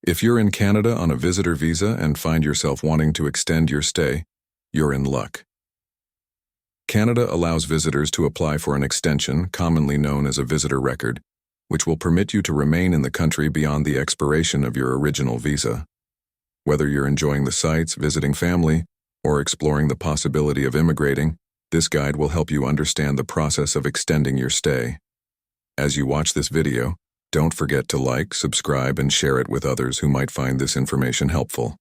If you're in Canada on a visitor visa and find yourself wanting to extend your stay, you're in luck. Canada allows visitors to apply for an extension, commonly known as a visitor record, which will permit you to remain in the country beyond the expiration of your original visa. Whether you're enjoying the sights, visiting family, or exploring the possibility of immigrating, this guide will help you understand the process of extending your stay. As you watch this video, don't forget to like, subscribe, and share it with others who might find this information helpful.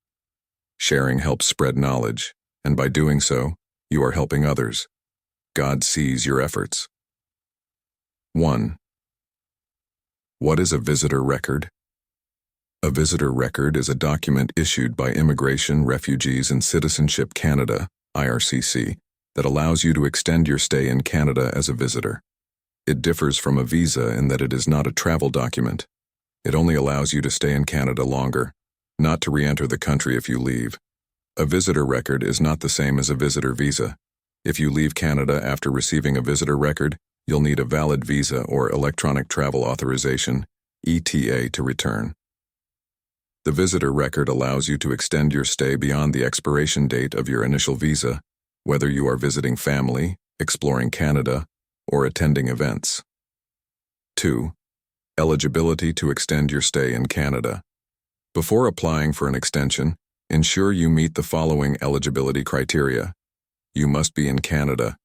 Sharing helps spread knowledge, and by doing so, you are helping others. God sees your efforts. 1. What is a visitor record? A visitor record is a document issued by Immigration, Refugees, and Citizenship Canada, IRCC, that allows you to extend your stay in Canada as a visitor. It differs from a visa in that it is not a travel document. It only allows you to stay in Canada longer, not to re-enter the country if you leave. A visitor record is not the same as a visitor visa. If you leave Canada after receiving a visitor record, you'll need a valid visa or electronic travel authorization, ETA, to return. The visitor record allows you to extend your stay beyond the expiration date of your initial visa, whether you are visiting family, exploring Canada, or attending events. 2. Eligibility to extend your stay in Canada. Before applying for an extension, ensure you meet the following eligibility criteria. You must be in Canada.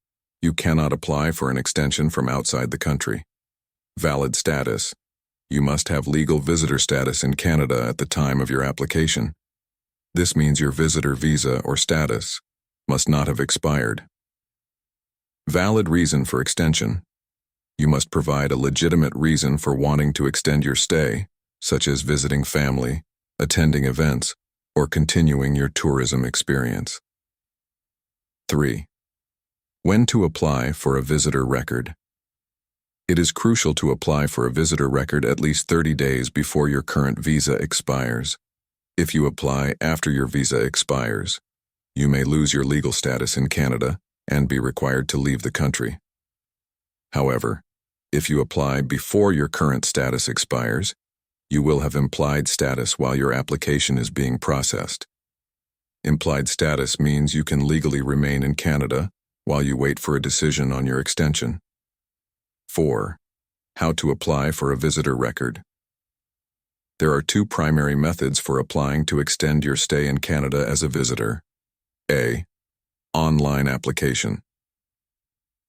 You cannot apply for an extension from outside the country. Valid status. You must have legal visitor status in Canada at the time of your application. This means your visitor visa or status must not have expired. Valid reason for extension. You must provide a legitimate reason for wanting to extend your stay, such as visiting family, attending events, or continuing your tourism experience. 3. When to apply for a visitor record. It is crucial to apply for a visitor record at least 30 days before your current visa expires. If you apply after your visa expires, you may lose your legal status in Canada and be required to leave the country. However, if you apply before your current status expires, you will have implied status while your application is being processed. Implied status means you can legally remain in Canada while you wait for a decision on your extension. 4. How to apply for a visitor record. There are two primary methods for applying to extend your stay in Canada as a visitor. A. Online application.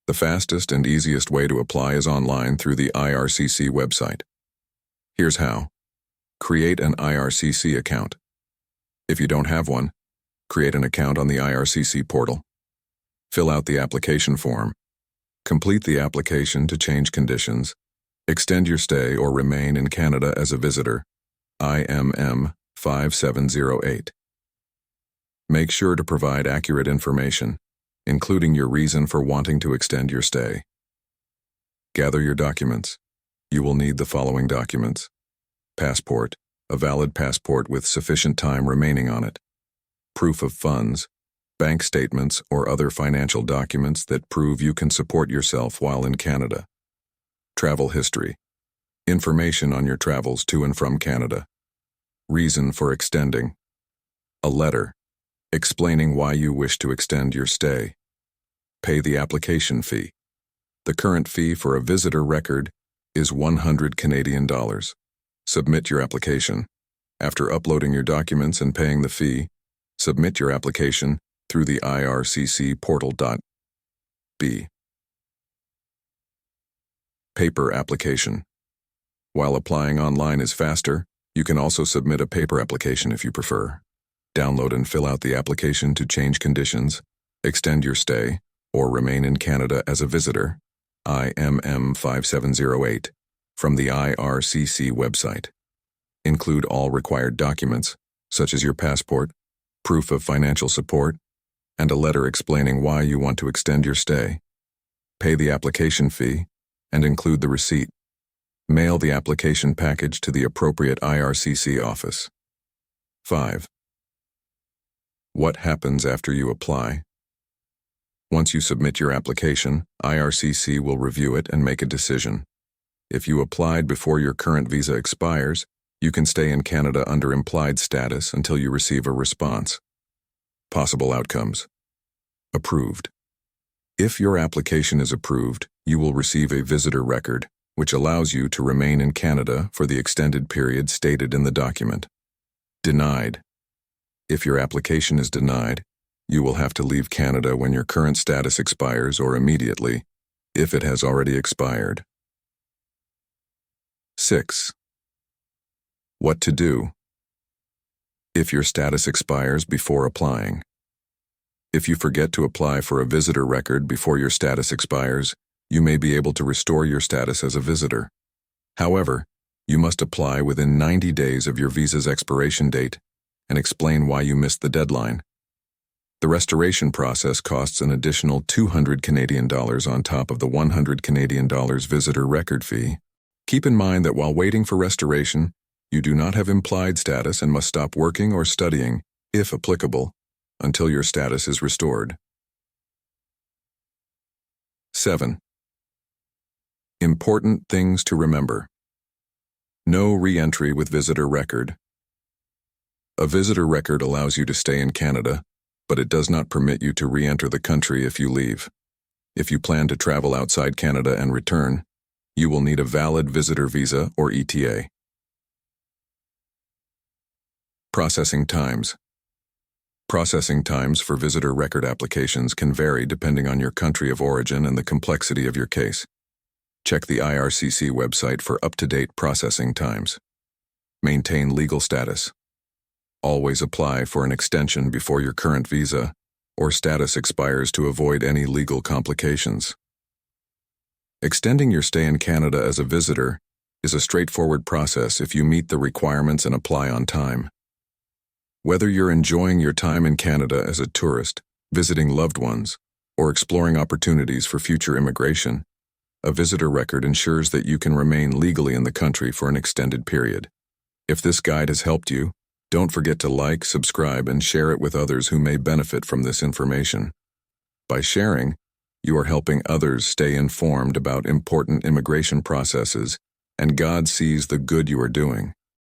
The fastest and easiest way to apply is online through the IRCC website. Here's how. Create an IRCC account. If you don't have one, create an account on the IRCC portal. Fill out the application form. Complete the application to change conditions, extend your stay or remain in Canada as a visitor, IMM 5708. Make sure to provide accurate information, including your reason for wanting to extend your stay. Gather your documents. You will need the following documents. Passport, a valid passport with sufficient time remaining on it. Proof of funds, bank statements or other financial documents that prove you can support yourself while in Canada. Travel history, information on your travels to and from Canada. Reason for extending. A letter, explaining why you wish to extend your stay. Pay the application fee. The current fee for a visitor record is $100 Canadian. Submit your application. After uploading your documents and paying the fee, submit your application through the IRCC portal. B. Paper application. While applying online is faster, you can also submit a paper application if you prefer. Download and fill out the application to change conditions, extend your stay, or remain in Canada as a visitor, IMM 5708, from the IRCC website. Include all required documents, such as your passport, proof of financial support, and a letter explaining why you want to extend your stay. Pay the application fee, and include the receipt. Mail the application package to the appropriate IRCC office. 5. What happens after you apply? Once you submit your application, IRCC will review it and make a decision. If you applied before your current visa expires, You can stay in Canada under implied status until you receive a response. Possible outcomes. Approved. If your application is approved, you will receive a visitor record, which allows you to remain in Canada for the extended period stated in the document. Denied. If your application is denied, you will have to leave Canada when your current status expires or immediately, if it has already expired. 6. What to do if your status expires before applying. If you forget to apply for a visitor record before your status expires, you may be able to restore your status as a visitor. However, you must apply within 90 days of your visa's expiration date and explain why you missed the deadline. The restoration process costs an additional $200 Canadian on top of the $100 Canadian visitor record fee. Keep in mind that while waiting for restoration, you do not have implied status and must stop working or studying, if applicable, until your status is restored. 7. Important things to remember. No re-entry with visitor record. A visitor record allows you to stay in Canada, but it does not permit you to re-enter the country if you leave. If you plan to travel outside Canada and return, you will need a valid visitor visa or ETA. Processing times. Processing times for visitor record applications can vary depending on your country of origin and the complexity of your case. Check the IRCC website for up-to-date processing times. Maintain legal status. Always apply for an extension before your current visa or status expires to avoid any legal complications. Extending your stay in Canada as a visitor is a straightforward process if you meet the requirements and apply on time. Whether you're enjoying your time in Canada as a tourist, visiting loved ones, or exploring opportunities for future immigration, a visitor record ensures that you can remain legally in the country for an extended period. If this guide has helped you, don't forget to like, subscribe, and share it with others who may benefit from this information. By sharing, you are helping others stay informed about important immigration processes, and God sees the good you are doing.